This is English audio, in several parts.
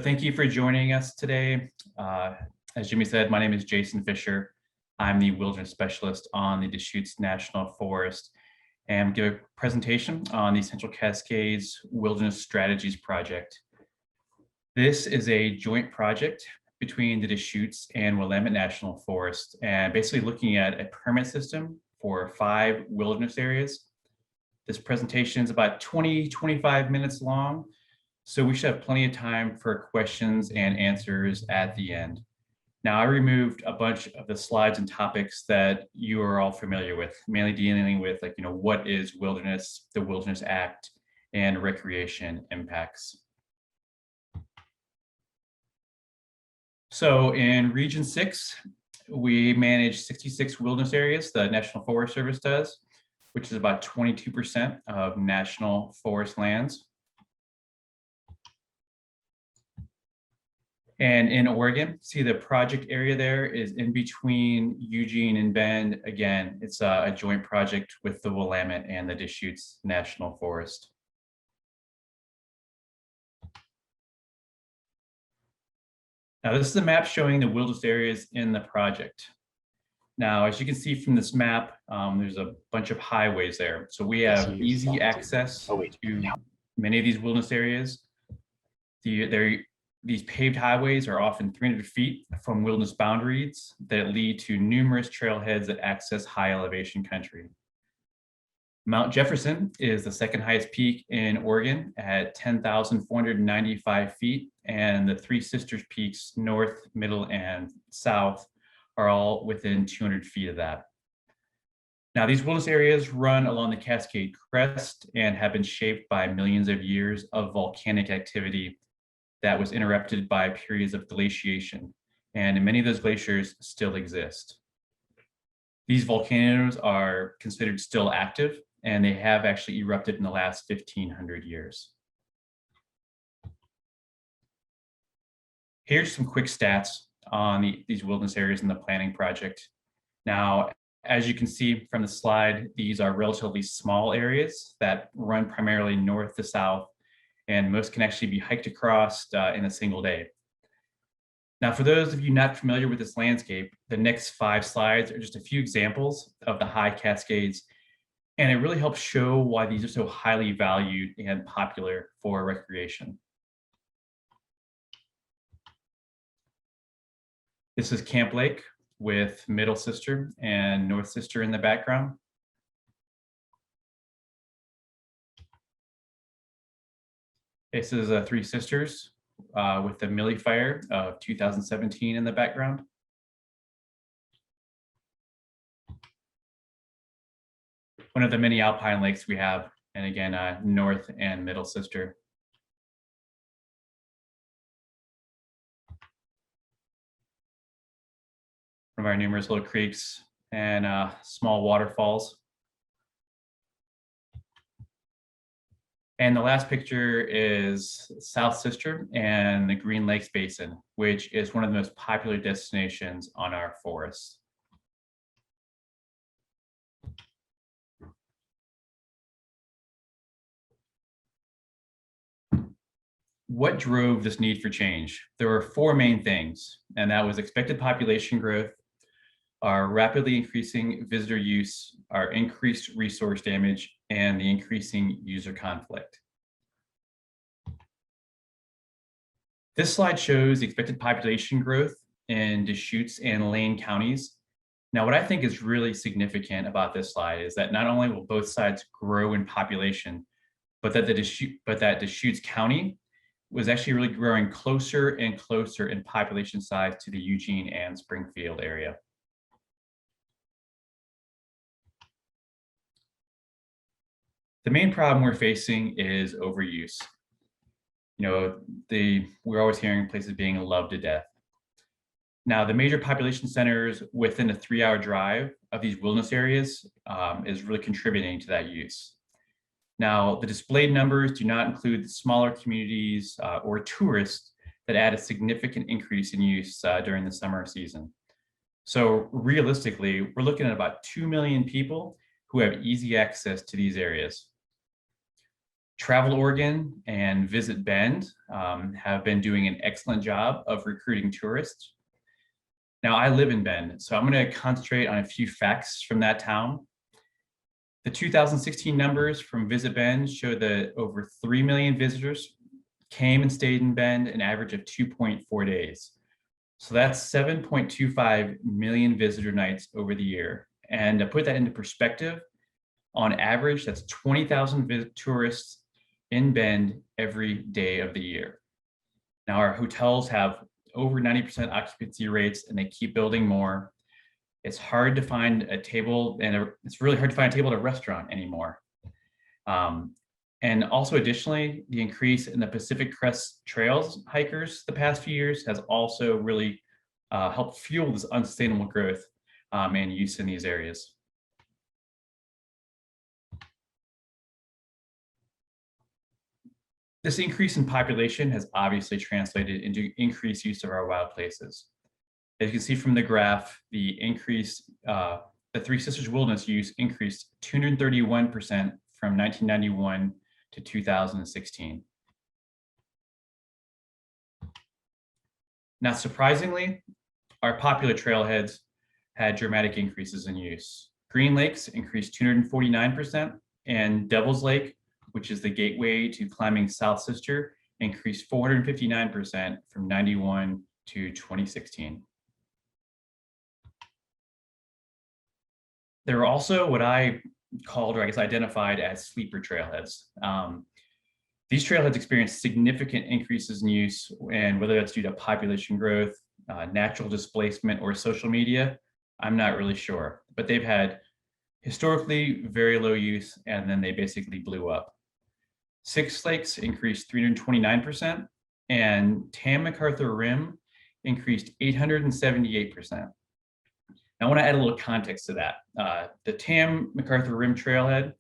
thank you for joining us today. As Jimmy said, my name is Jason Fisher. I'm the wilderness specialist on the Deschutes National Forest and give a presentation on the Central Cascades Wilderness Strategies Project. This is a joint project between the Deschutes and Willamette National Forest, and basically looking at a permit system for 5 wilderness areas. This presentation is about 20-25 minutes long, so we should have plenty of time for questions and answers at the end. Now, I removed a bunch of the slides and topics that you are all familiar with, mainly dealing with what is wilderness, the Wilderness Act, and recreation impacts. So in Region 6, we manage 66 wilderness areas, the National Forest Service does, which is about 22% of national forest lands. And in Oregon, see the project area there is in between Eugene and Bend. Again, it's a joint project with the Willamette and the Deschutes National Forest. Now, this is a map showing the wilderness areas in the project. Now, as you can see from this map, there's a bunch of highways there. So we have easy access to many of these wilderness areas. These paved highways are often 300 feet from wilderness boundaries that lead to numerous trailheads that access high elevation country. Mount Jefferson is the second highest peak in Oregon at 10,495 feet, and the Three Sisters peaks, north, middle, and south, are all within 200 feet of that. Now, these wilderness areas run along the Cascade crest and have been shaped by millions of years of volcanic activity that was interrupted by periods of glaciation, and many of those glaciers still exist. These volcanoes are considered still active, and they have actually erupted in the last 1,500 years. Here's some quick stats on these wilderness areas in the planning project. Now, as you can see from the slide, these are relatively small areas that run primarily north to south, and most can actually be hiked across in a single day. Now, for those of you not familiar with this landscape, the next 5 slides are just a few examples of the high Cascades, and it really helps show why these are so highly valued and popular for recreation. This is Camp Lake with Middle Sister and North Sister in the background. This is Three Sisters with the Millie Fire of 2017 in the background. One of the many alpine lakes we have, and again, North and Middle Sister. One of our numerous little creeks and small waterfalls. And the last picture is South Sister and the Green Lakes Basin, which is one of the most popular destinations on our forests. What drove this need for change? There were 4 main things, and that was expected population growth, our rapidly increasing visitor use, our increased resource damage, and the increasing user conflict. This slide shows the expected population growth in Deschutes and Lane counties. Now, what I think is really significant about this slide is that not only will both sides grow in population, but that Deschutes County was actually really growing closer and closer in population size to the Eugene and Springfield area. The main problem we're facing is overuse. We're always hearing places being loved to death. Now, the major population centers within a 3-hour drive of these wilderness areas is really contributing to that use. Now, the displayed numbers do not include the smaller communities or tourists that add a significant increase in use during the summer season. So realistically, we're looking at about 2 million people who have easy access to these areas. Travel Oregon and Visit Bend have been doing an excellent job of recruiting tourists. Now, I live in Bend, so I'm going to concentrate on a few facts from that town. The 2016 numbers from Visit Bend show that over 3 million visitors came and stayed in Bend an average of 2.4 days. So that's 7.25 million visitor nights over the year. And to put that into perspective, on average, that's 20,000 tourists in Bend every day of the year. Now, our hotels have over 90% occupancy rates, and they keep building more. It's hard to find a table, and it's really hard to find a table at a restaurant anymore. And also additionally, the increase in the Pacific Crest Trails hikers the past few years has also really helped fuel this unsustainable growth and use in these areas. This increase in population has obviously translated into increased use of our wild places. As you can see from the graph, the Three Sisters Wilderness use increased 231% from 1991 to 2016. Not surprisingly, our popular trailheads had dramatic increases in use. Green Lakes increased 249%, and Devil's Lake, which is the gateway to climbing South Sister, increased 459% from 91 to 2016. There were also what I called, or I guess identified as sleeper trailheads. These trailheads experienced significant increases in use, and whether that's due to population growth, natural displacement, or social media, I'm not really sure. But they've had historically very low use, and then they basically blew up. Six Lakes increased 329%, and Tam MacArthur Rim increased 878%. I want to add a little context to that. The Tam MacArthur Rim Trailhead,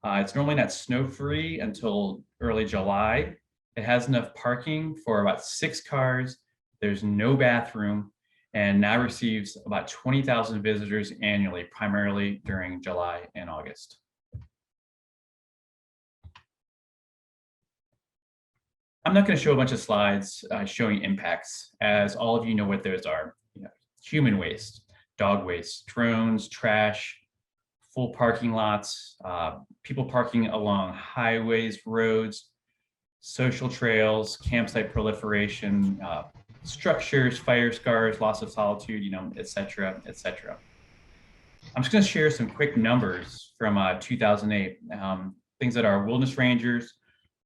it's normally not snow-free until early July. It has enough parking for about 6 cars. There's no bathroom, and now receives about 20,000 visitors annually, primarily during July and August. I'm not going to show a bunch of slides showing impacts, as all of you know what those are. Human waste, dog waste, drones, trash, full parking lots, people parking along highways, roads, social trails, campsite proliferation, structures, fire scars, loss of solitude, et cetera, et cetera. I'm just going to share some quick numbers from 2008, things that our wilderness rangers,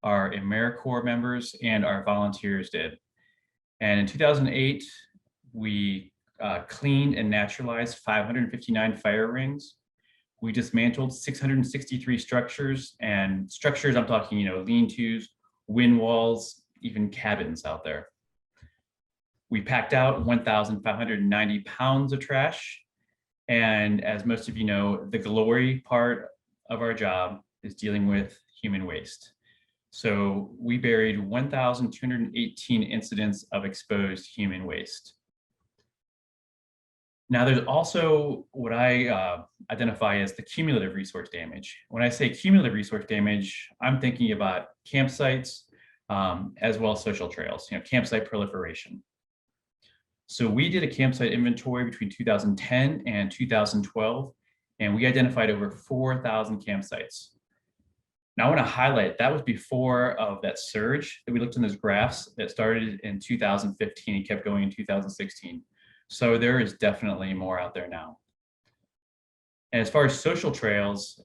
our AmeriCorps members, and our volunteers did. And in 2008, we cleaned and naturalized 559 fire rings. We dismantled 663 structures, and structures, I'm talking, lean-tos, wind walls, even cabins out there. We packed out 1,590 pounds of trash. And as most of you know, the glory part of our job is dealing with human waste. So we buried 1,218 incidents of exposed human waste. Now, there's also what I identify as the cumulative resource damage. When I say cumulative resource damage, I'm thinking about campsites as well as social trails, campsite proliferation. So we did a campsite inventory between 2010 and 2012, and we identified over 4,000 campsites. Now, I want to highlight that was before of that surge that we looked in those graphs that started in 2015 and kept going in 2016. So there is definitely more out there now. And as far as social trails,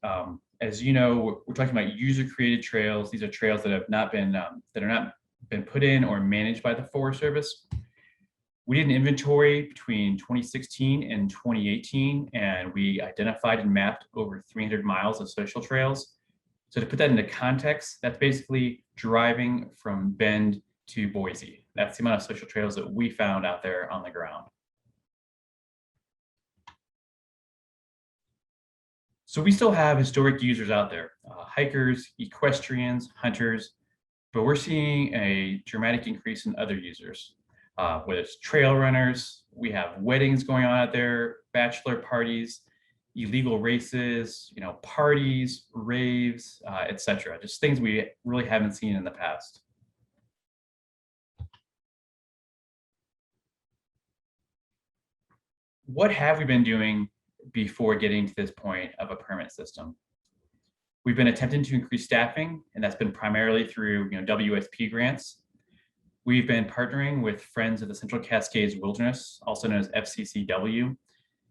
as you know, we're talking about user-created trails. These are trails that have not been put in or managed by the Forest Service. We did an inventory between 2016 and 2018, and we identified and mapped over 300 miles of social trails. So to put that into context, that's basically driving from Bend to Boise. That's the amount of social trails that we found out there on the ground. So we still have historic users out there, hikers, equestrians, hunters, but we're seeing a dramatic increase in other users. Whether it's trail runners, we have weddings going on out there, bachelor parties, illegal races, parties, raves, etc. Just things we really haven't seen in the past. What have we been doing before getting to this point of a permit system? We've been attempting to increase staffing, and that's been primarily through WSP grants. We've been partnering with Friends of the Central Cascades Wilderness, also known as FCCW,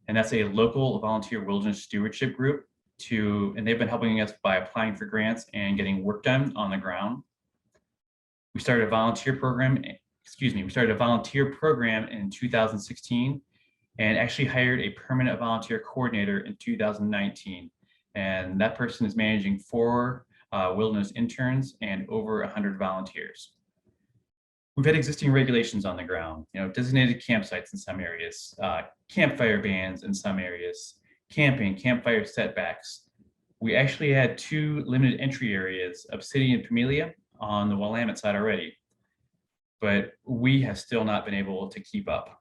and that's a local volunteer wilderness stewardship group and they've been helping us by applying for grants and getting work done on the ground. We started a volunteer program in 2016 and actually hired a permanent volunteer coordinator in 2019. And that person is managing 4 wilderness interns and over 100 volunteers. We've had existing regulations on the ground, designated campsites in some areas, campfire bans in some areas, camping, campfire setbacks. We actually had 2 limited entry areas, Obsidian and Pamelia, on the Willamette side already, but we have still not been able to keep up.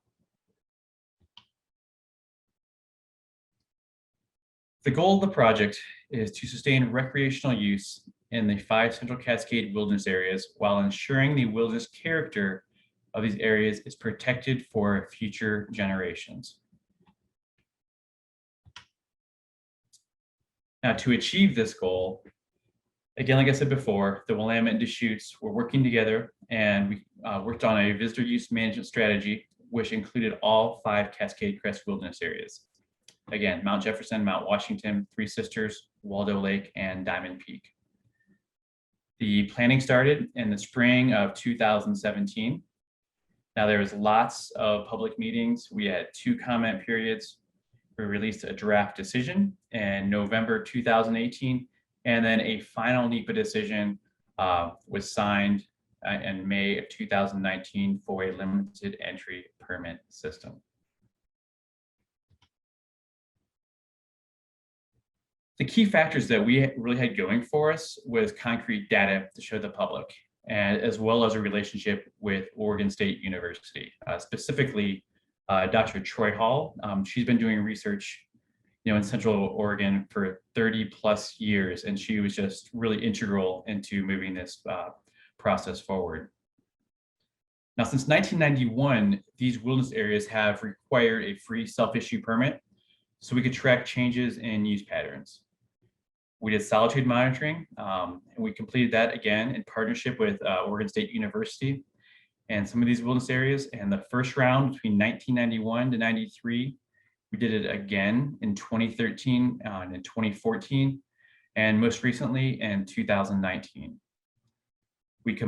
The goal of the project is to sustain recreational use in the 5 Central Cascade wilderness areas while ensuring the wilderness character of these areas is protected for future generations. Now, to achieve this goal, again, like I said before, the Willamette and Deschutes were working together, and we worked on a visitor use management strategy, which included all 5 Cascade Crest wilderness areas. Again, Mount Jefferson, Mount Washington, Three Sisters, Waldo Lake, and Diamond Peak. The planning started in the spring of 2017. Now, there was lots of public meetings. We had 2 comment periods. We released a draft decision in November 2018, and then a final NEPA decision was signed in May of 2019 for a limited entry permit system. The key factors that we really had going for us was concrete data to show the public, and as well as a relationship with Oregon State University, specifically Dr. Troy Hall. She's been doing research, in Central Oregon for 30 plus years, and she was just really integral into moving this process forward. Now, since 1991, these wilderness areas have required a free self-issue permit so we could track changes in use patterns. We did solitude monitoring, and we completed that again in partnership with Oregon State University and some of these wilderness areas. And the first round between 1991 to 93, we did it again in 2013 and in 2014, and most recently in 2019.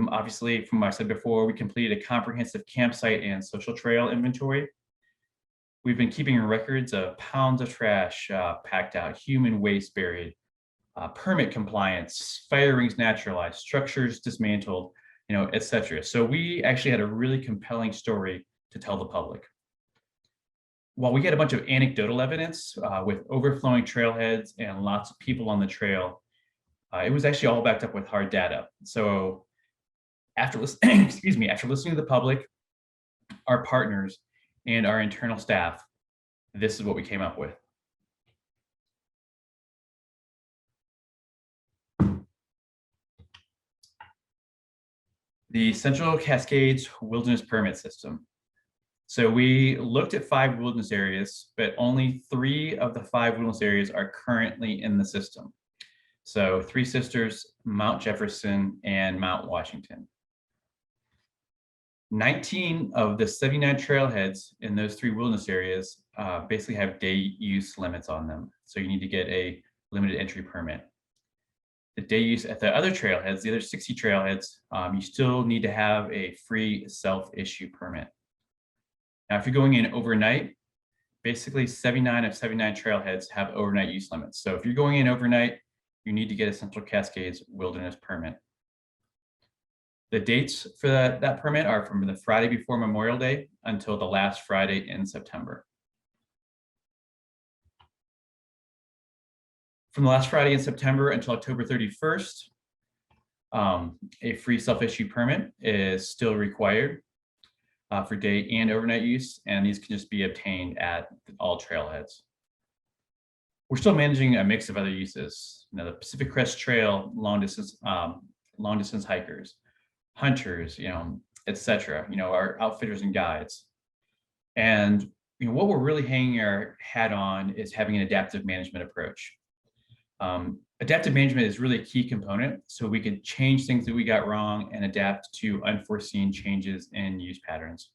Obviously, from what I said before, we completed a comprehensive campsite and social trail inventory. We've been keeping records of pounds of trash packed out, human waste buried, permit compliance, fire rings naturalized, structures dismantled, etc. So we actually had a really compelling story to tell the public. While we had a bunch of anecdotal evidence with overflowing trailheads and lots of people on the trail, it was actually all backed up with hard data. So after listening to the public, our partners, and our internal staff, this is what we came up with. The Central Cascades Wilderness Permit System. So we looked at 5 wilderness areas, but only 3 of the 5 wilderness areas are currently in the system. So Three Sisters, Mount Jefferson, and Mount Washington. 19 of the 79 trailheads in those 3 wilderness areas basically have day use limits on them. So you need to get a limited entry permit. The day use at the other trailheads, the other 60 trailheads, you still need to have a free self-issue permit. Now, if you're going in overnight, basically 79 of 79 trailheads have overnight use limits. So if you're going in overnight, you need to get a Central Cascades Wilderness permit. The dates for that permit are from the Friday before Memorial Day until the last Friday in September. From the last Friday in September until October 31st, a free self-issue permit is still required for day and overnight use, and these can just be obtained at all trailheads. We're still managing a mix of other uses. The Pacific Crest Trail, long distance hikers, hunters, etc. Our outfitters and guides. And what we're really hanging our hat on is having an adaptive management approach. Adaptive management is really a key component, so we can change things that we got wrong and adapt to unforeseen changes in use patterns.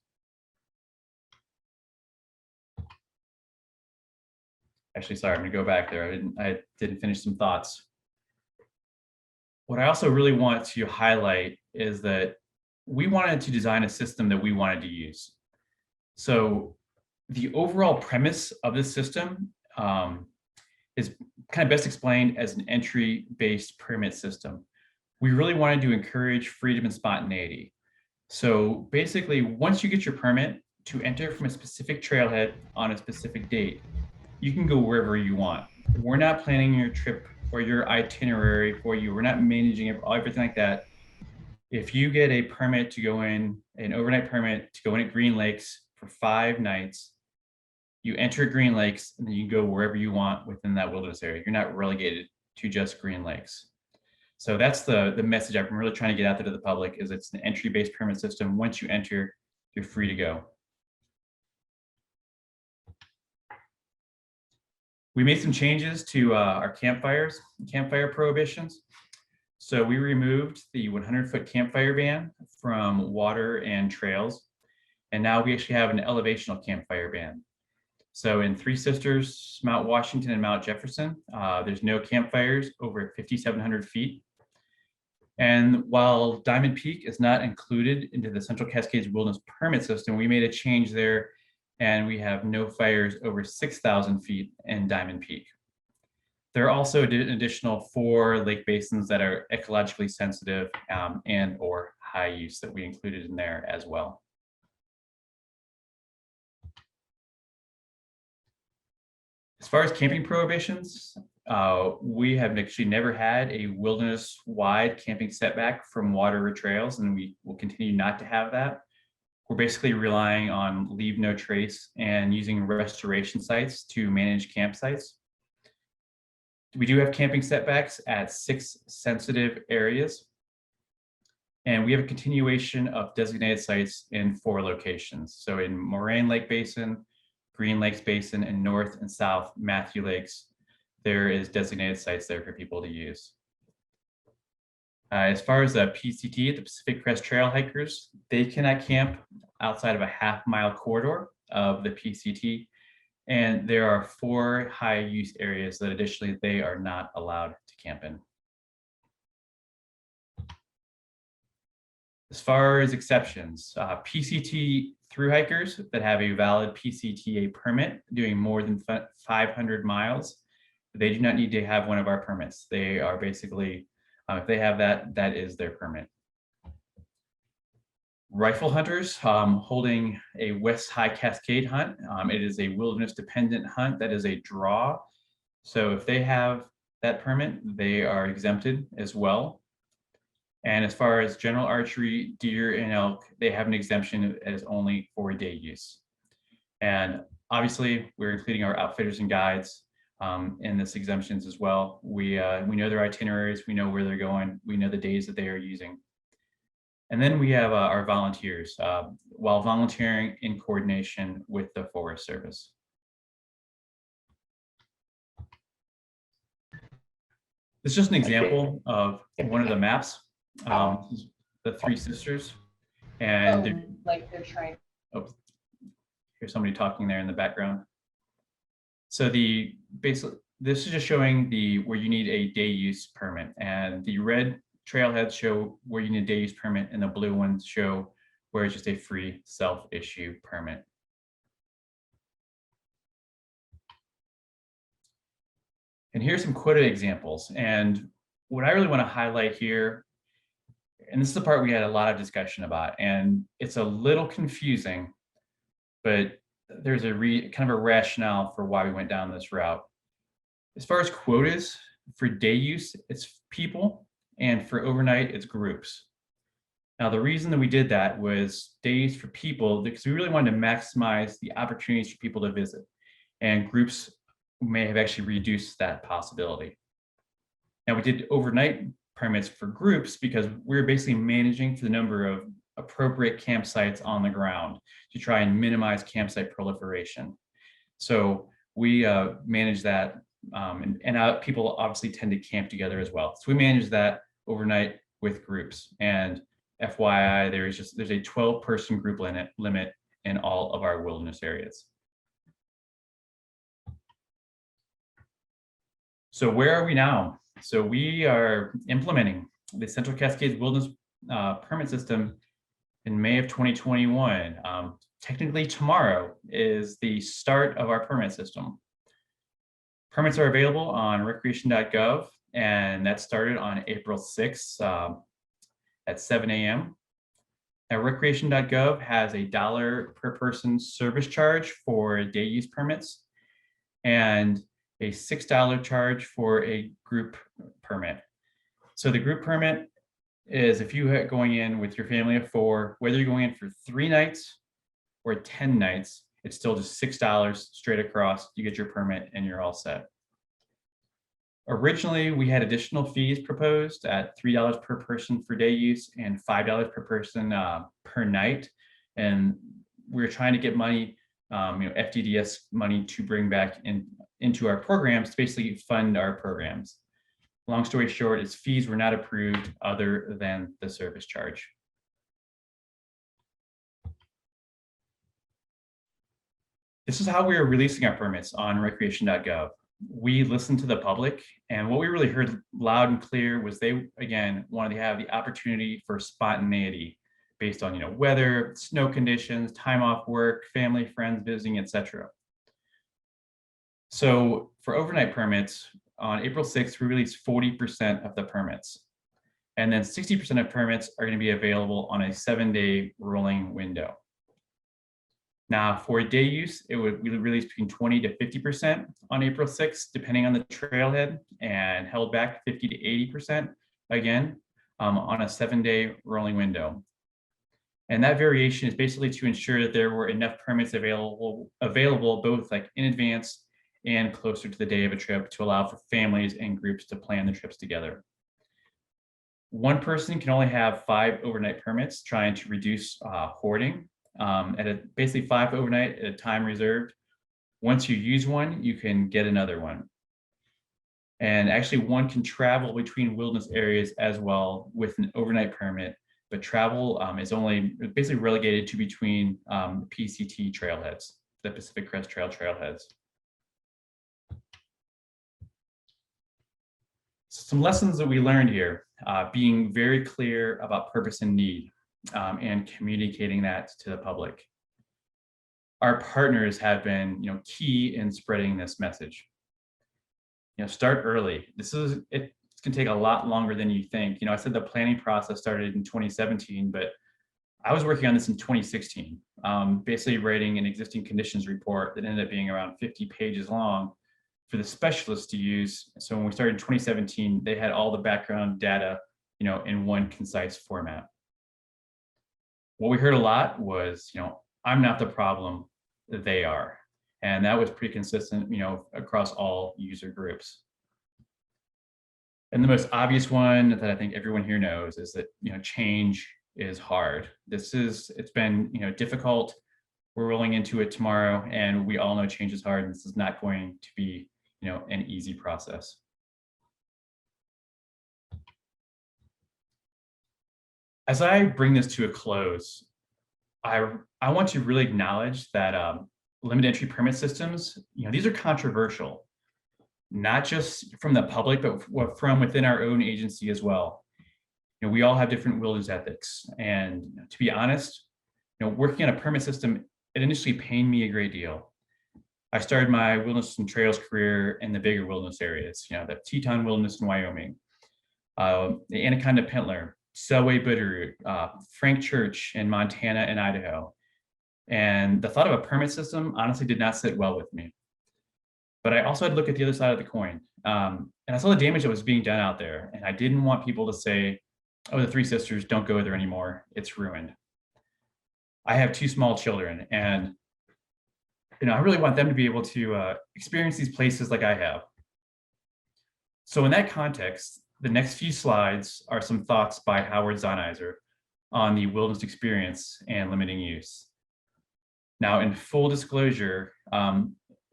Actually, sorry, I'm going to go back there. I didn't finish some thoughts. What I also really want to highlight is that we wanted to design a system that we wanted to use. So the overall premise of this system is kind of best explained as an entry-based permit system. We really wanted to encourage freedom and spontaneity. So basically, once you get your permit to enter from a specific trailhead on a specific date, you can go wherever you want. We're not planning your trip or your itinerary for you. We're not managing everything like that. If you get a permit to go in, an overnight permit to go in at Green Lakes for 5 nights, you enter Green Lakes and then you go wherever you want within that wilderness area. You're not relegated to just Green Lakes. So that's the message I'm really trying to get out there to the public, is it's an entry-based permit system. Once you enter, you're free to go. We made some changes to our campfire prohibitions. So we removed the 100-foot campfire ban from water and trails. And now we actually have an elevational campfire ban. So in Three Sisters, Mount Washington, and Mount Jefferson, there's no campfires over 5,700 feet. And while Diamond Peak is not included into the Central Cascades Wilderness Permit System, we made a change there, and we have no fires over 6,000 feet in Diamond Peak. There are also an additional 4 lake basins that are ecologically sensitive and or high use that we included in there as well. As far as camping prohibitions, we have actually never had a wilderness-wide camping setback from water or trails, and we will continue not to have that. We're basically relying on leave no trace and using restoration sites to manage campsites. We do have camping setbacks at 6 sensitive areas, and we have a continuation of designated sites in 4 locations. So in Moraine Lake Basin, Green Lakes Basin, and North and South Matthew Lakes, there is designated sites there for people to use. As far as the PCT, the Pacific Crest Trail hikers, they cannot camp outside of a half-mile corridor of the PCT. And there are 4 high-use areas that additionally they are not allowed to camp in. As far as exceptions, PCT through hikers that have a valid PCTA permit doing more than 500 miles, they do not need to have one of our permits. They are basically, if they have that, that is their permit. Rifle hunters holding a West High Cascade hunt. It is a wilderness dependent hunt that is a draw. So if they have that permit, they are exempted as well. And as far as general archery, deer, and elk, they have an exemption as only for day use. And obviously, we're including our outfitters and guides in this exemptions as well. We know their itineraries, we know where they're going, we know the days that they are using. And then we have our volunteers, while volunteering in coordination with the Forest Service. This is just an example of one of the maps, the Three Sisters. And like they're trying. Oh, here's somebody talking there in the background. So this is just showing where you need a day use permit, and the red trailheads show where you need a day use permit, and the blue ones show where it's just a free self-issue permit. And here's some quota examples. And what I really want to highlight here, and this is the part we had a lot of discussion about, and it's a little confusing, but there's a kind of a rationale for why we went down this route. As far as quotas, for day use, it's people, and for overnight, it's groups. Now, the reason that we did that was days for people, because we really wanted to maximize the opportunities for people to visit. And groups may have actually reduced that possibility. Now, we did overnight permits for groups because we're basically managing for the number of appropriate campsites on the ground to try and minimize campsite proliferation. So we manage that, and people obviously tend to camp together as well. So we manage that overnight with groups. And FYI, there's a 12-person group limit in all of our wilderness areas. So where are we now? So we are implementing the Central Cascades Wilderness Permit System in May of 2021. Technically, tomorrow is the start of our permit system. Permits are available on recreation.gov, and that started on April 6th at 7 a.m. Now, recreation.gov has a $1 per person service charge for day use permits and a $6 charge for a group permit. So the group permit is if you're going in with your family of 4, whether you're going in for 3 nights or 10 nights, it's still just $6 straight across. You get your permit and you're all set. Originally, we had additional fees proposed at $3 per person for day use and $5 per person per night. And we were trying to get money, FDDS money to bring back into our programs to basically fund our programs. Long story short, is fees were not approved other than the service charge. This is how we are releasing our permits on recreation.gov. We listened to the public, and what we really heard loud and clear was they, again, wanted to have the opportunity for spontaneity based on, weather, snow conditions, time off work, family, friends visiting, etc. So for overnight permits, on April 6th, we released 40% of the permits. And then 60% of permits are going to be available on a 7-day rolling window. Now, for day use, we released between 20 to 50% on April 6th, depending on the trailhead, and held back 50 to 80% again on a 7-day rolling window. And that variation is basically to ensure that there were enough permits available both like in advance and closer to the day of a trip to allow for families and groups to plan the trips together. One person can only have 5 overnight permits, trying to reduce hoarding. Basically 5 overnight at a time reserved. Once you use one, you can get another one. And actually one can travel between wilderness areas as well with an overnight permit, but travel is only basically relegated to between PCT trailheads, the Pacific Crest Trail trailheads. Some lessons that we learned here, being very clear about purpose and need. And communicating that to the public. Our partners have been, key in spreading this message. Start early. It's going to take a lot longer than you think. I said the planning process started in 2017, but I was working on this in 2016, basically writing an existing conditions report that ended up being around 50 pages long for the specialists to use. So when we started in 2017, they had all the background data, in one concise format. What we heard a lot was, I'm not the problem, they are. And that was pretty consistent, across all user groups. And the most obvious one that I think everyone here knows is that, change is hard. It's been, difficult. We're rolling into it tomorrow, and we all know change is hard, and this is not going to be, an easy process. As I bring this to a close, I want to really acknowledge that limited entry permit systems, these are controversial, not just from the public, but from within our own agency as well. We all have different wilderness ethics. And to be honest, working on a permit system, it initially pained me a great deal. I started my wilderness and trails career in the bigger wilderness areas, the Teton Wilderness in Wyoming, the Anaconda Pentler, Selway Bitterroot, Frank Church in Montana and Idaho. And the thought of a permit system honestly did not sit well with me. But I also had to look at the other side of the coin. And I saw the damage that was being done out there. And I didn't want people to say, oh, the Three Sisters, don't go there anymore. It's ruined. I have 2 small children, and I really want them to be able to experience these places like I have. So in that context, the next few slides are some thoughts by Howard Zahniser on the wilderness experience and limiting use. Now, in full disclosure,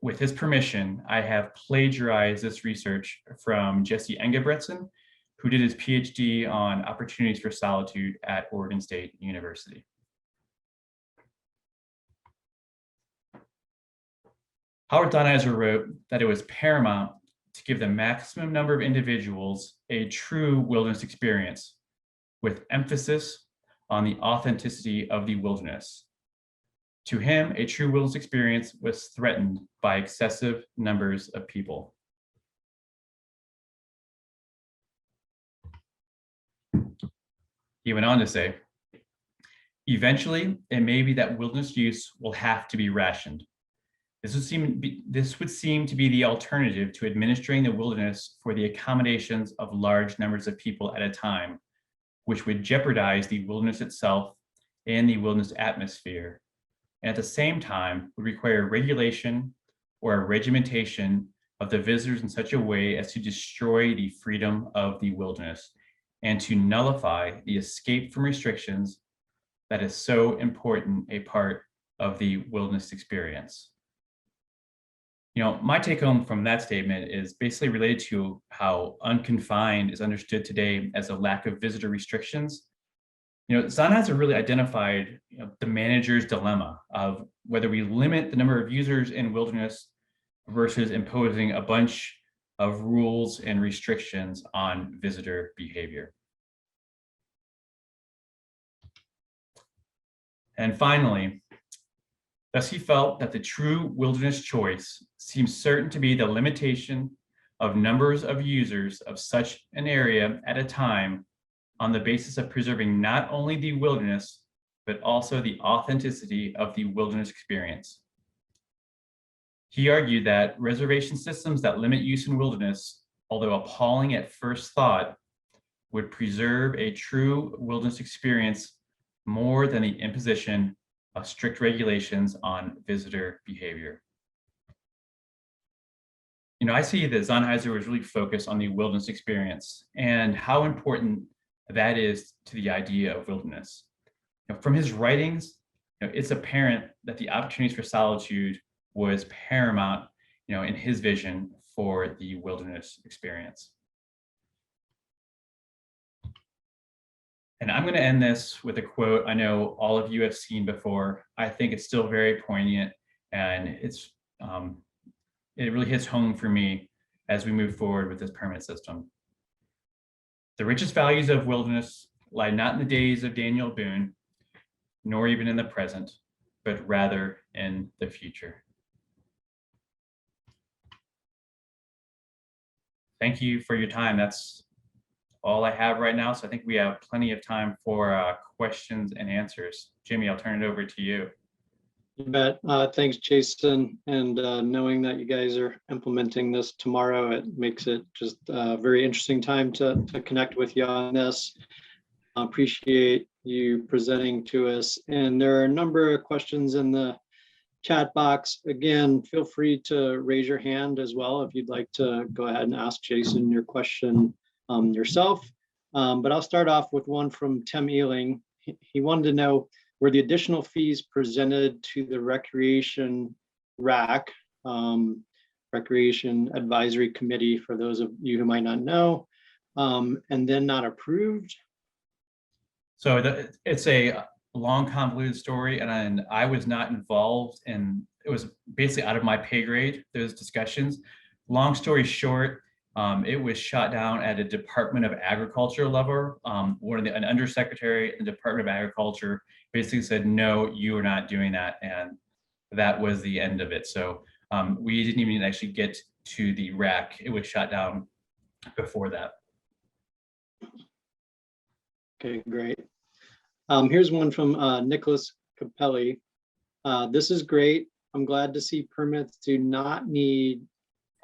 with his permission, I have plagiarized this research from Jesse Engebretson, who did his PhD on opportunities for solitude at Oregon State University. Howard Zahniser wrote that it was paramount to give the maximum number of individuals a true wilderness experience, with emphasis on the authenticity of the wilderness. To him, a true wilderness experience was threatened by excessive numbers of people. He went on to say, eventually, it may be that wilderness use will have to be rationed. This would seem to be the alternative to administering the wilderness for the accommodations of large numbers of people at a time, which would jeopardize the wilderness itself and the wilderness atmosphere, and at the same time would require regulation or a regimentation of the visitors in such a way as to destroy the freedom of the wilderness and to nullify the escape from restrictions that is so important a part of the wilderness experience. My take home from that statement is basically related to how unconfined is understood today as a lack of visitor restrictions. Zahniser really identified the manager's dilemma of whether we limit the number of users in wilderness versus imposing a bunch of rules and restrictions on visitor behavior. And finally, thus he felt that the true wilderness choice seems certain to be the limitation of numbers of users of such an area at a time on the basis of preserving not only the wilderness, but also the authenticity of the wilderness experience. He argued that reservation systems that limit use in wilderness, although appalling at first thought, would preserve a true wilderness experience more than the imposition of strict regulations on visitor behavior. I see that Zahniser was really focused on the wilderness experience and how important that is to the idea of wilderness. From his writings, it's apparent that the opportunities for solitude was paramount, in his vision for the wilderness experience. And I'm going to end this with a quote I know all of you have seen before. I think it's still very poignant, and it really hits home for me as we move forward with this permit system. The richest values of wilderness lie not in the days of Daniel Boone, nor even in the present, but rather in the future. Thank you for your time. That's all I have right now. So I think we have plenty of time for questions and answers. Jimmy, I'll turn it over to you. You bet. Thanks, Jason. And knowing that you guys are implementing this tomorrow, it makes it just a very interesting time to connect with you on this. Appreciate you presenting to us. And there are a number of questions in the chat box. Again, feel free to raise your hand as well if you'd like to go ahead and ask Jason your question yourself. But I'll start off with one from Tim Ealing. He wanted to know, were the additional fees presented to the Recreation RAC, Recreation Advisory Committee, for those of you who might not know, and then not approved? So it's a long, convoluted story, and I was not involved, and it was basically out of my pay grade, those discussions. Long story short, it was shot down at a Department of Agriculture level. An undersecretary in the Department of Agriculture basically said, no, you are not doing that. And that was the end of it. So we didn't even actually get to the RAC. It was shot down before that. Okay, great. Here's one from Nicholas Capelli. This is great. I'm glad to see permits do not need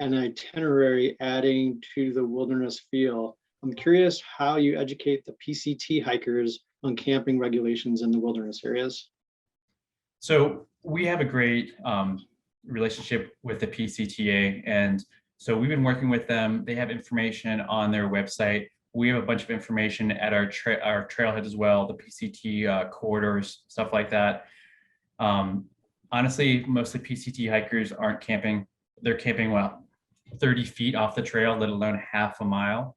an itinerary adding to the wilderness feel. I'm curious how you educate the PCT hikers on camping regulations in the wilderness areas. So we have a great relationship with the PCTA. And so we've been working with them. They have information on their website. We have a bunch of information at our trailhead as well, the PCT corridors, stuff like that. Honestly, most of the PCT hikers aren't camping. They're camping, well, 30 feet off the trail, let alone half a mile.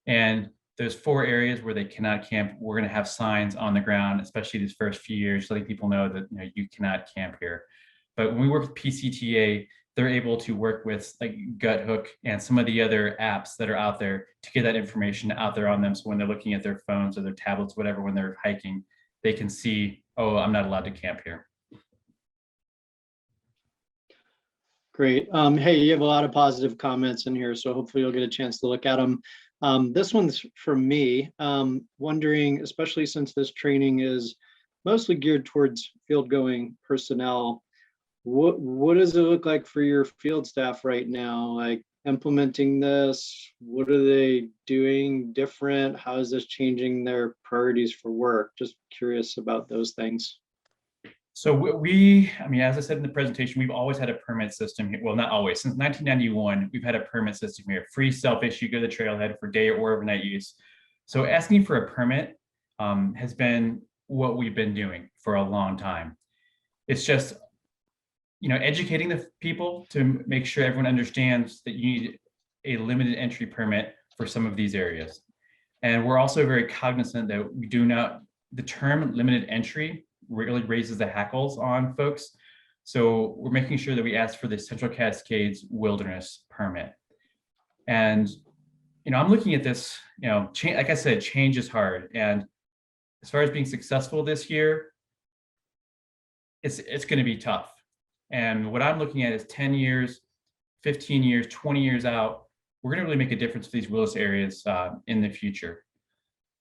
And there's 4 areas where they cannot camp. We're going to have signs on the ground, especially these first few years, letting people know that you cannot camp here. But when we work with PCTA, they're able to work with like Guthook and some of the other apps that are out there to get that information out there on them. So when they're looking at their phones or their tablets, whatever, when they're hiking, they can see, oh, I'm not allowed to camp here. Great. Hey, you have a lot of positive comments in here, so hopefully you'll get a chance to look at them. This one's from me, wondering, especially since this training is mostly geared towards field going personnel, what does it look like for your field staff right now? Like implementing this, what are they doing different? How is this changing their priorities for work? Just curious about those things. So I mean, as I said in the presentation, we've always had a permit system here. Well, not always. Since 1991, we've had a permit system here. Free self-issue, go to the trailhead for day or overnight use. So asking for a permit has been what we've been doing for a long time. It's just, educating the people to make sure everyone understands that you need a limited entry permit for some of these areas. And we're also very cognizant that the term limited entry really raises the hackles on folks. So we're making sure that we ask for the Central Cascades Wilderness Permit. And, I'm looking at this, like I said, change is hard. And as far as being successful this year, it's going to be tough. And what I'm looking at is 10 years, 15 years, 20 years out, we're going to really make a difference for these wilderness areas in the future.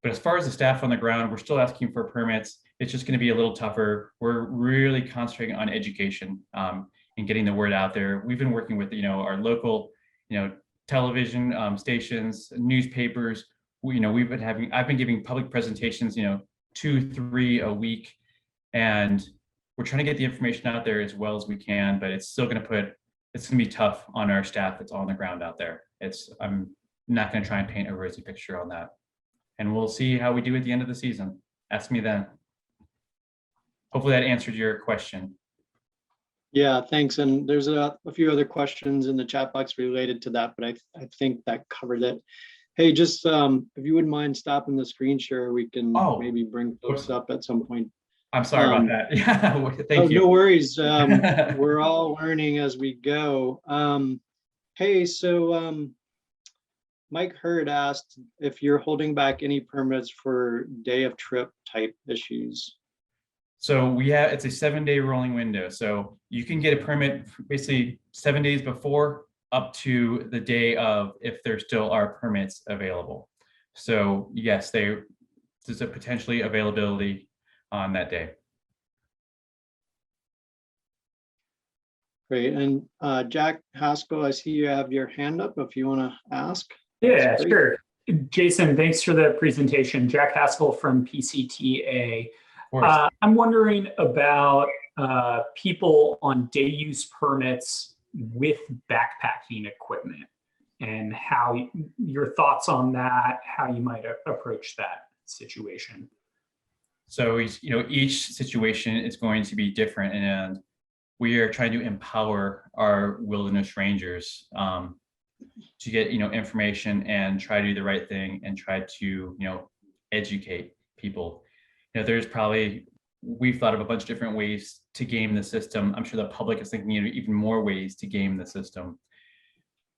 But as far as the staff on the ground, we're still asking for permits. It's just going to be a little tougher. We're really concentrating on education and getting the word out there. We've been working with, our local, television stations, newspapers. I've been giving public presentations, 2, 3 a week, and we're trying to get the information out there as well as we can. But it's still going to be tough on our staff that's on the ground out there. I'm not going to try and paint a rosy picture on that. And we'll see how we do at the end of the season. Ask me then. Hopefully that answered your question. Yeah, thanks. And there's a few other questions in the chat box related to that, but I think that covered it. Hey, just if you wouldn't mind stopping the screen share, we can maybe bring folks up at some point. I'm sorry about that. Yeah, thank you. No worries. We're all learning as we go. Hey, so Mike Hurd asked if you're holding back any permits for day of trip type issues. So it's a 7-day rolling window. So you can get a permit basically 7 days before up to the day of, if there still are permits available. So yes, there's a potentially availability on that day. Great. And Jack Haskell, I see you have your hand up if you want to ask. Yeah, sure. Jason, thanks for the presentation. Jack Haskell from PCTA. I'm wondering about people on day use permits with backpacking equipment and how your thoughts on that, how you might approach that situation. So, each situation is going to be different, and we are trying to empower our wilderness rangers to get, information and try to do the right thing and try to, educate people. We've thought of a bunch of different ways to game the system. I'm sure the public is thinking of even more ways to game the system.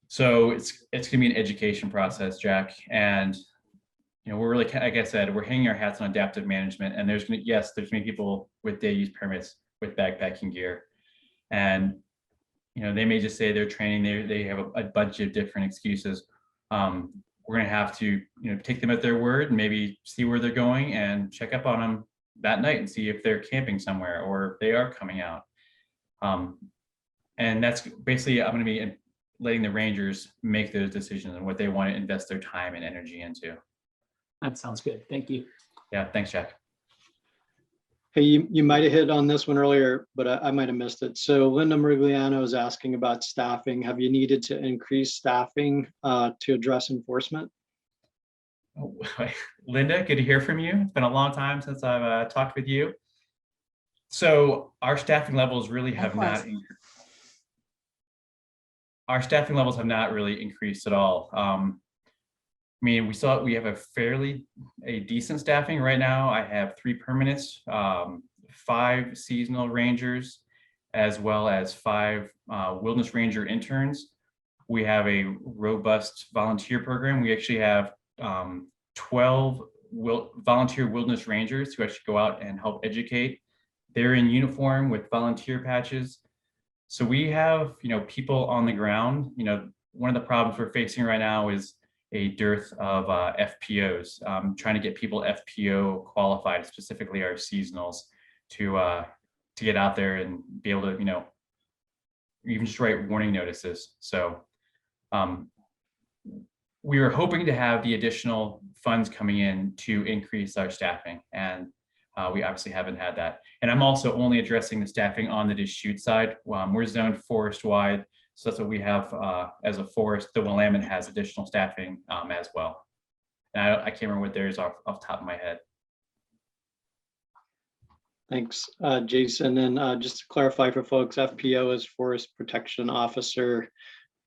So it's going to be an education process, Jack. And, we're really, like I said, we're hanging our hats on adaptive management. And there's going to be people with day use permits with backpacking gear. And, they may just say they're training, they have a bunch of different excuses. We're going to have to, take them at their word and maybe see where they're going and check up on them that night and see if they're camping somewhere or if they are coming out. And that's basically, I'm going to be letting the rangers make those decisions on what they want to invest their time and energy into. That sounds good. Thank you. Yeah, thanks, Jack. Hey, you might have hit on this one earlier, but I might have missed it. So Linda Merigliano is asking about staffing. Have you needed to increase staffing to address enforcement? Oh, Linda, good to hear from you. It's been a long time since I've talked with you. So our staffing levels really have not increased at all. I mean, we have a decent staffing right now. I have 3 permanents, 5 seasonal rangers, as well as 5 wilderness ranger interns. We have a robust volunteer program. We actually have 12 volunteer wilderness rangers who actually go out and help educate. They're in uniform with volunteer patches. So we have, people on the ground. One of the problems we're facing right now is a dearth of FPOs, trying to get people FPO qualified, specifically our seasonals, to get out there and be able to, even just write warning notices. So we were hoping to have the additional funds coming in to increase our staffing, and we obviously haven't had that. And I'm also only addressing the staffing on the Deschutes side. We're zoned forest wide, so that's what we have as a forest. The Willamette has additional staffing as well. And I can't remember what theirs off the top of my head. Thanks, Jason. And just to clarify for folks, FPO is Forest Protection Officer,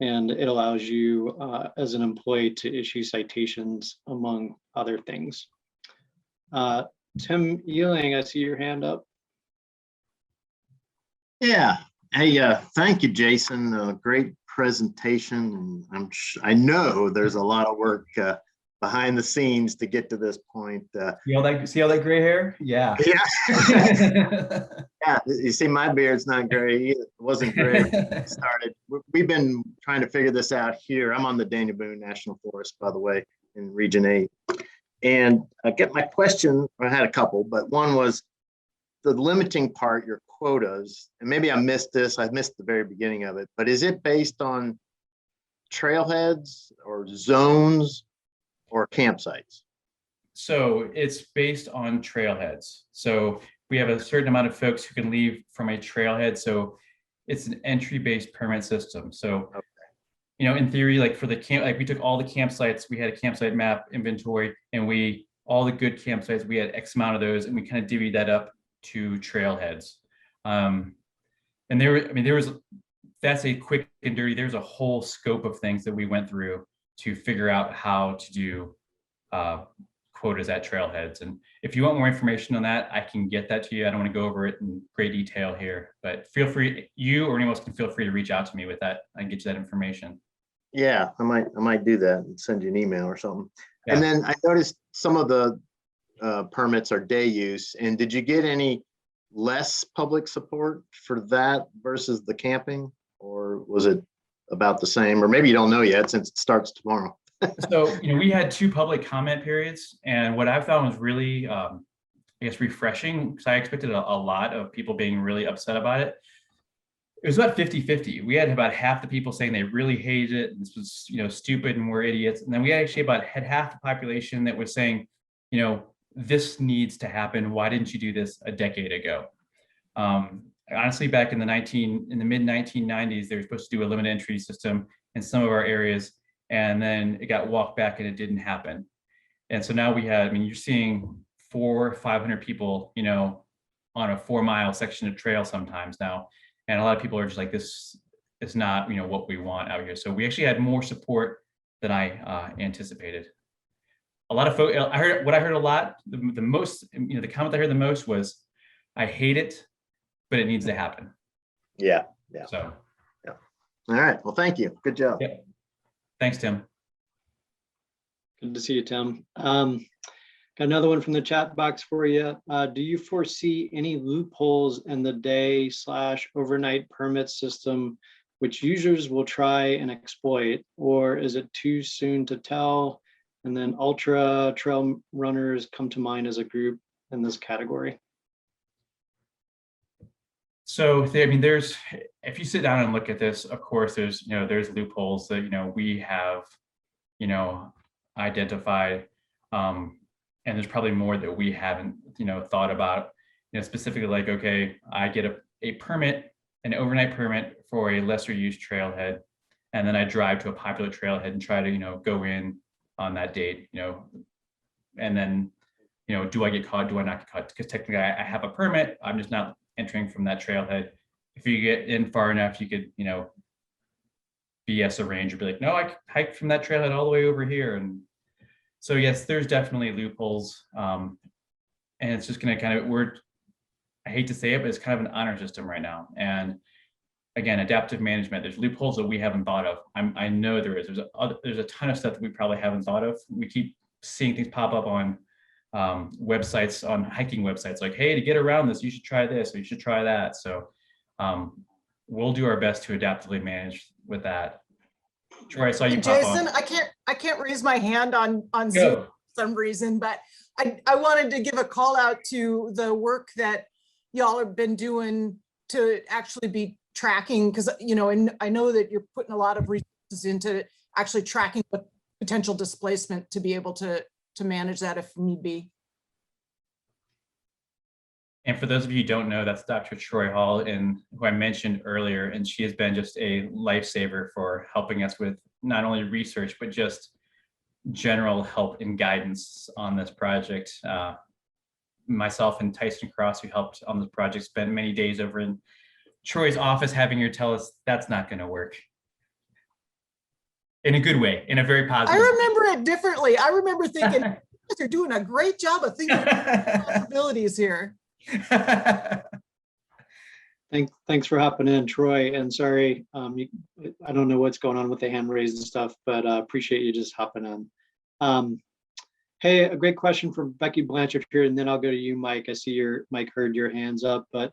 and it allows you as an employee to issue citations, among other things. Tim Ealing, I see your hand up. Yeah. Hey, thank you, Jason. Great presentation. And I know there's a lot of work behind the scenes to get to this point. See all that gray hair? Yeah. Yeah. Yeah. You see, my beard's not gray either. It wasn't gray when it started. We've been trying to figure this out here. I'm on the Daniel Boone National Forest, by the way, in Region 8. And I get my question, I had a couple, but one was the limiting part, your quotas, and maybe I missed this, I missed the very beginning of it, but is it based on trailheads or zones or campsites? So it's based on trailheads. So we have a certain amount of folks who can leave from a trailhead. So it's an entry-based permit system. So, okay, in theory, like for the camp, like we took all the campsites, we had a campsite map inventory, and all the good campsites, we had X amount of those, and we kind of divvied that up to trailheads. And that's a quick and dirty, there's a whole scope of things that we went through to figure out how to do quotas at trailheads. And if you want more information on that, I can get that to you. I don't want to go over it in great detail here, but feel free, you or anyone else can feel free to reach out to me with that. I can get you that information. Yeah, I might do that and send you an email or something. Yeah. And then I noticed some of the permits are day use. And did you get any less public support for that versus the camping, or was it about the same? Or maybe you don't know yet since it starts tomorrow. So, we had 2 public comment periods, and what I found was really, I guess, refreshing, because I expected a lot of people being really upset about it. It was about 50-50. We had about half the people saying they really hated it, and this was, stupid and we're idiots. And then we actually had half the population that was saying, this needs to happen. Why didn't you do this a decade ago? Honestly, back in the mid 1990s, they were supposed to do a limited entry system in some of our areas, and then it got walked back and it didn't happen. And so now you're seeing 400 or 500 people, on a 4-mile section of trail sometimes now. And a lot of people are just like, this is not, what we want out here. So we actually had more support than I anticipated. A lot of folks, I heard a lot, the most, the comment I heard the most was, I hate it, but it needs to happen. Yeah. Yeah. So. Yeah. All right. Well, thank you. Good job. Yeah. Thanks, Tim. Good to see you, Tim. Got another one from the chat box for you. Do you foresee any loopholes in the day/overnight permit system which users will try and exploit, or is it too soon to tell? And then ultra trail runners come to mind as a group in this category. So, if you sit down and look at this, of course, there's loopholes that, we have, identified, and there's probably more that we haven't, thought about. specifically like, okay, I get a permit, an overnight permit for a lesser used trailhead, and then I drive to a popular trailhead and try to, go in on that date, and then, do I get caught? Do I not get caught? Because technically I have a permit. I'm just not entering from that trailhead. If you get in far enough, you could, BS a ranger, be like, no, I hiked from that trailhead all the way over here. And so, yes, there's definitely loopholes. And it's just going to I hate to say it, but it's kind of an honor system right now. And again, adaptive management, there's loopholes that we haven't thought of. I know there is. There's a ton of stuff that we probably haven't thought of. We keep seeing things pop up on websites, on hiking websites, like, hey, to get around this, you should try this, or you should try that. So we'll do our best to adaptively manage with that. Troy, I saw you pop Jason, on. I can't raise my hand on Zoom for some reason, but I wanted to give a call out to the work that y'all have been doing to actually be tracking, because and I know that you're putting a lot of resources into actually tracking the potential displacement to be able to manage that if need be. And for those of you who don't know, that's Dr. Troy Hall, who I mentioned earlier, and she has been just a lifesaver for helping us with not only research, but just general help and guidance on this project. Myself and Tyson Cross, who helped on this project, spent many days over in Troy's office having her tell us that's not going to work. In a good way, in a very positive I remember it differently. I remember thinking, you're doing a great job of thinking about possibilities here. Thanks for hopping in, Troy. And sorry, I don't know what's going on with the hand raised and stuff, but appreciate you just hopping on. Hey, a great question from Becky Blanchard here, and then I'll go to you, Mike. I see Mike heard your hands up, but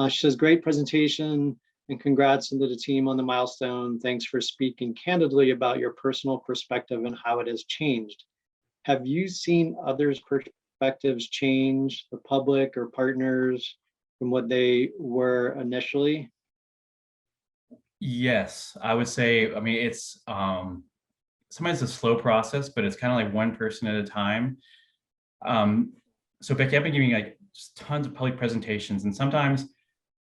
she says, great presentation and congrats to the team on the milestone. Thanks for speaking candidly about your personal perspective and how it has changed. Have you seen others' perspectives change, the public or partners, from what they were initially? Yes, I would say, it's sometimes it's a slow process, but it's kind of like one person at a time. So Becky, I've been giving like just tons of public presentations, and sometimes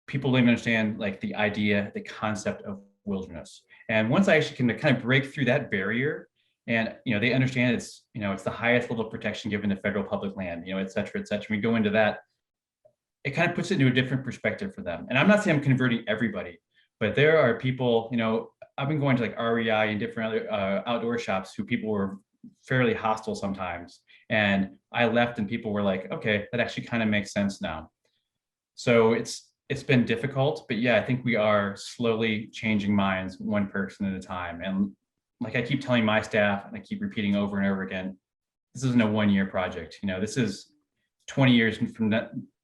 people don't even understand like the idea, the concept of wilderness. And once I actually can kind of break through that barrier, and they understand it's it's the highest level of protection given to federal public land, et cetera, et cetera. We go into that, it kind of puts it into a different perspective for them. And I'm not saying I'm converting everybody, but there are people, I've been going to like REI and different other outdoor shops who people were fairly hostile sometimes. And I left and people were like, okay, that actually kind of makes sense now. So it's been difficult, but yeah, I think we are slowly changing minds one person at a time. And like I keep telling my staff, and I keep repeating over and over again, this isn't a one-year project. This is 20 years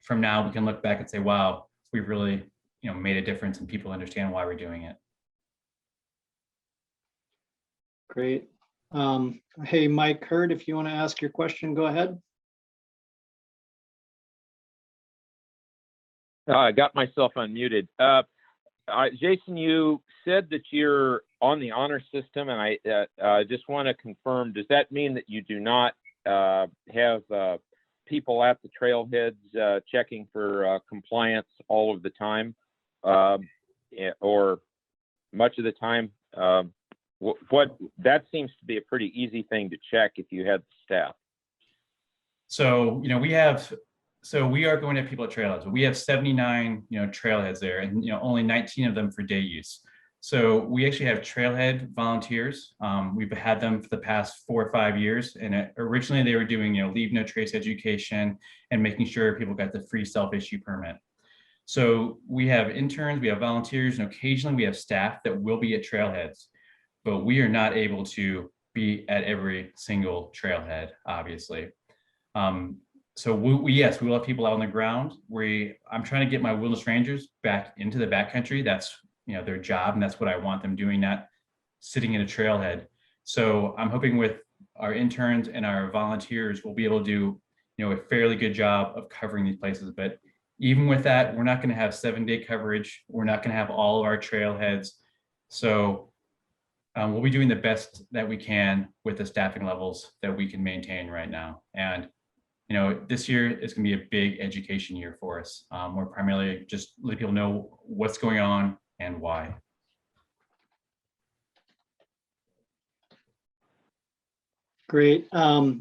from now, we can look back and say, wow, we've really, made a difference and people understand why we're doing it. Great. Hey, Mike Hurd, if you want to ask your question, go ahead. I got myself unmuted. Jason, you said that you're on the honor system, and I just want to confirm, does that mean that you do not have people at the trailheads checking for compliance all of the time, or much of the time? What that seems to be a pretty easy thing to check if you had staff. So we are going to people at trailheads. We have 79 trailheads there, and only 19 of them for day use. So we actually have trailhead volunteers. We've had them for the past 4 or 5 years, and originally they were doing leave no trace education and making sure people got the free self-issue permit. So we have interns, we have volunteers, and occasionally we have staff that will be at trailheads, but we are not able to be at every single trailhead, obviously. So yes, we will have people out on the ground. I'm trying to get my wilderness rangers back into the backcountry. That's their job, and that's what I want them doing, not sitting in a trailhead. So I'm hoping with our interns and our volunteers, we'll be able to do a fairly good job of covering these places. But even with that, we're not going to have 7-day coverage. We're not going to have all of our trailheads. So we'll be doing the best that we can with the staffing levels that we can maintain right now. And this year is going to be a big education year for us. We're primarily just letting people know what's going on and why. Great.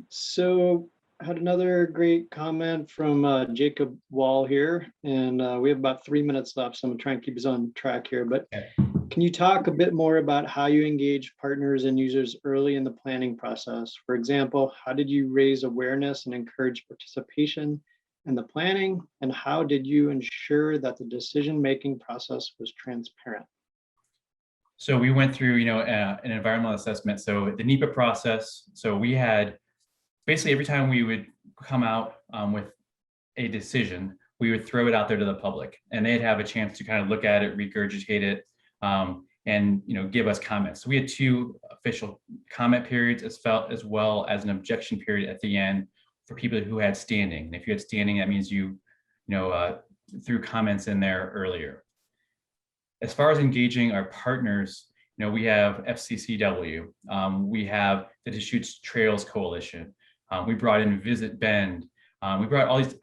So I had another great comment from Jacob Wall here, and we have about 3 minutes left, so I'm gonna try and keep us on track here. But Okay. can you talk a bit more about how you engage partners and users early in the planning process? For example, how did you raise awareness and encourage participation in the planning? And how did you ensure that the decision-making process was transparent? So we went through, an environmental assessment. So the NEPA process. So we had basically every time we would come out with a decision, we would throw it out there to the public, and they'd have a chance to kind of look at it, regurgitate it, and give us comments. So we had 2 official comment periods, as well as an objection period at the end for people who had standing. And if you had standing, that means you threw comments in there earlier. As far as engaging our partners, we have FCCW, we have the Deschutes Trails Coalition, we brought in Visit Bend, we brought all these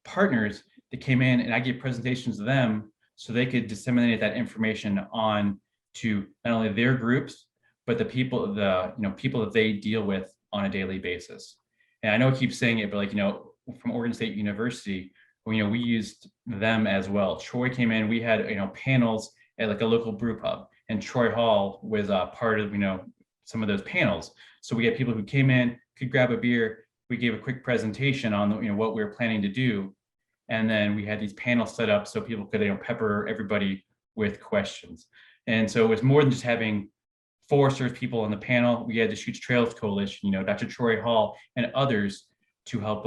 partners that came in, and I gave presentations to them so they could disseminate that information on to not only their groups, but the people, people that they deal with on a daily basis. And I know I keep saying it, but from Oregon State University, we used them as well. Troy came in, we had, panels at a local brew pub, and Troy Hall was part of, some of those panels. So we had people who came in, could grab a beer. We gave a quick presentation on, what we were planning to do. And then we had these panels set up so people could, pepper everybody with questions. And so it was more than just having Forest Service people on the panel. We had the Deschutes Trails Coalition, Dr. Troy Hall and others to help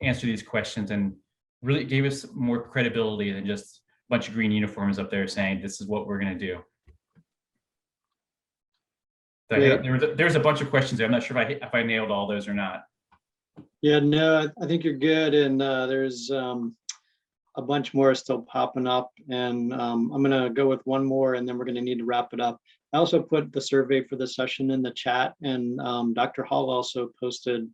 answer these questions, and really gave us more credibility than just a bunch of green uniforms up there saying, this is what we're going to do. So there's a bunch of questions there. I'm not sure if I nailed all those or not. Yeah, no, I think you're good. And there's a bunch more still popping up. And I'm going to go with one more, and then we're going to need to wrap it up. I also put the survey for the session in the chat, and Dr. Hall also posted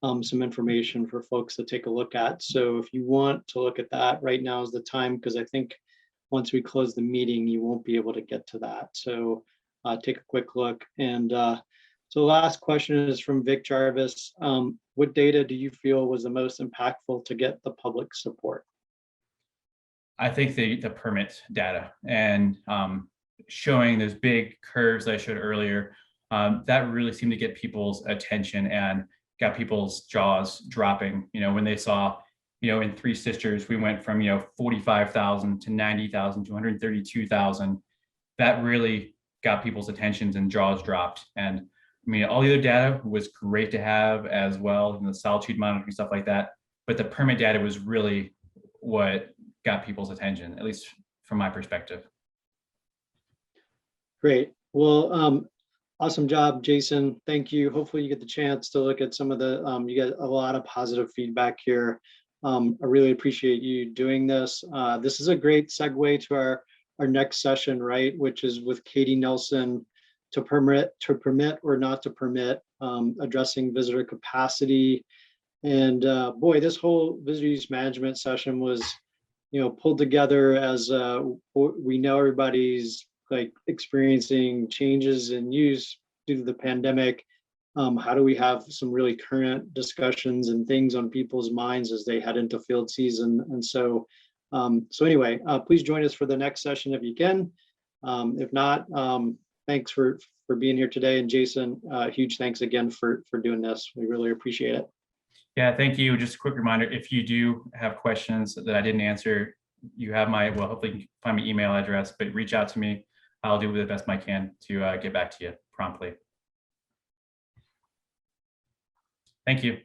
some information for folks to take a look at. So if you want to look at that, right now is the time, because I think once we close the meeting, you won't be able to get to that. So take a quick look. And so the last question is from Vic Jarvis. What data do you feel was the most impactful to get the public support? I think the permit data and showing those big curves I showed earlier, that really seemed to get people's attention and got people's jaws dropping, when they saw, in Three Sisters, we went from, 45,000 to 90,000 to 132,000. That really got people's attentions and jaws dropped. And all the other data was great to have as well, and the solitude monitoring, stuff like that. But the permit data was really what got people's attention, at least from my perspective. Great. Well, awesome job, Jason. Thank you. Hopefully you get the chance to look at some of the, you get a lot of positive feedback here. I really appreciate you doing this. This is a great segue to our next session, right? Which is with Katie Nelson, to permit or not to permit, addressing visitor capacity. And boy, this whole visitor use management session was, pulled together as we know everybody's experiencing changes in use due to the pandemic. How do we have some really current discussions and things on people's minds as they head into field season? And so anyway, please join us for the next session if you can. If not, thanks for being here today. And Jason, huge thanks again for doing this. We really appreciate it. Yeah, thank you. Just a quick reminder, if you do have questions that I didn't answer, you have hopefully you can find my email address, but reach out to me. I'll do the best I can to get back to you promptly. Thank you.